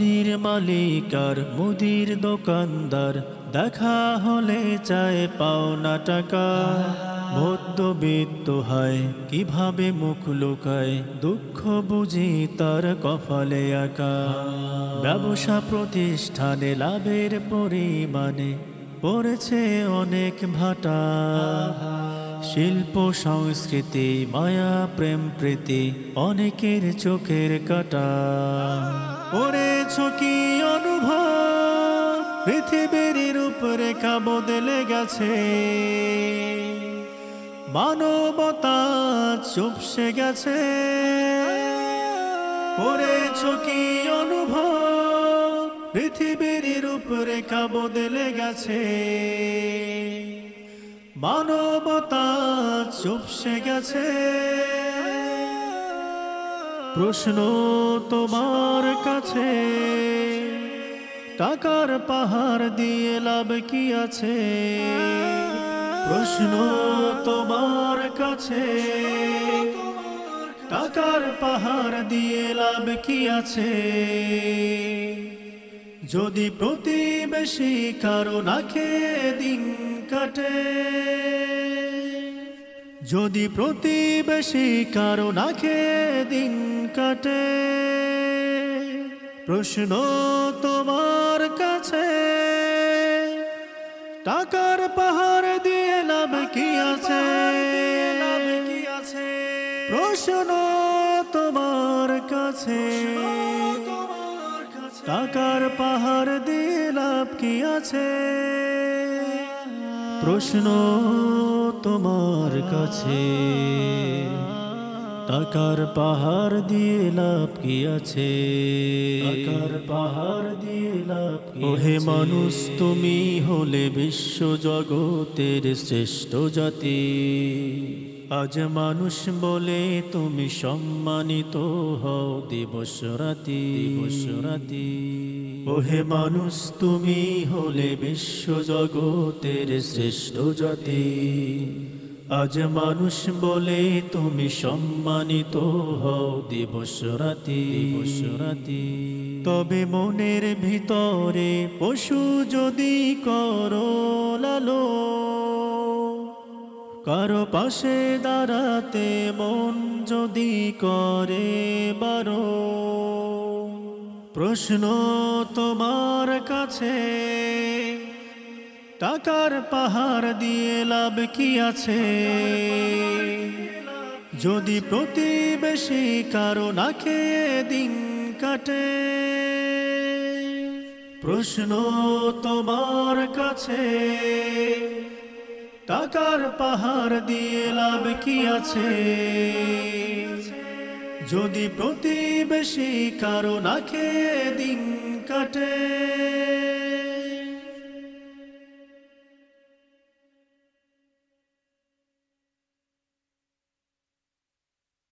বাড়ির মালিক আর মুদির দোকানদার দেখা হলে চায় পাওনা টাকা। মধ্যবিত্ত হয় কিভাবে মুখ লুকায়, দুঃখ বুঝি তার কপালে আঁকা। ব্যবসা প্রতিষ্ঠানে লাভের পরিমাণে পড়েছে অনেক ভাটা। শিল্প সংস্কৃতি মায়া প্রেম প্রীতি অনেকের চোখের কাটা। করেছ কি অনুভব, পৃথিবীর রূপরেখা বদলে গেছে, মানবতা চুপসে গেছে। করেছ কি অনুভব, পৃথিবীর রূপরেখা বদলে গেছে, মানবতা চুপসে গেছে। প্রশ্ন তোমার কাছে, টাকার পাহাড় দিয়ে লাভ কি আছে? প্রশ্ন তোমার কাছে, টাকার পাহাড় দিয়ে লাভ কি আছে? যদি প্রতিবেশী কারো না খেয়ে দিন কাটে, যদি প্রতিবেশী কারো না খেয়ে দিন কাটে। প্রশ্ন তোমার কাছে, টাকার পাহাড় দিয়ে লাভ কি আছে? প্রশ্ন তোমার কাছে, টাকার পাহাড় দিয়ে লাভ কি আছে? প্রশ্ন তোমার কাছে, টাকার পাহাড় দিয়ে লাভ কি আছে? টাকার পাহাড় দিয়ে লাভ কি আছে? ওহে মানুষ, তুমি হলে বিশ্ব জগতের শ্রেষ্ঠ জাতি। আজ মানুষ বলে তুমি সম্মানিত হও দিবস রাতি, দিবস রাতি। ওহে মানুষ, তুমি হলে বিশ্ব জগতের শ্রেষ্ঠ জাতি। আজ মানুষ বলে তুমি সম্মানিত হও দিবস রাতি, দিবস রাতি। তবে মনের ভিতরে পশু যদি করো লালো, কারো পাশে দাঁড়াতে মন যদি করে বারো। প্রশ্ন তোমার কাছে, টাকার পাহাড় দিয়ে লাভ কি আছে? যদি প্রতিবেশী কারো না খেয়ে দিন কাটে। প্রশ্ন তোমার কাছে, টাকার পাহাড় দিয়ে লাভ কি আছে? যদি প্রতিবেশী কারো না খেয়ে দিন কাটে।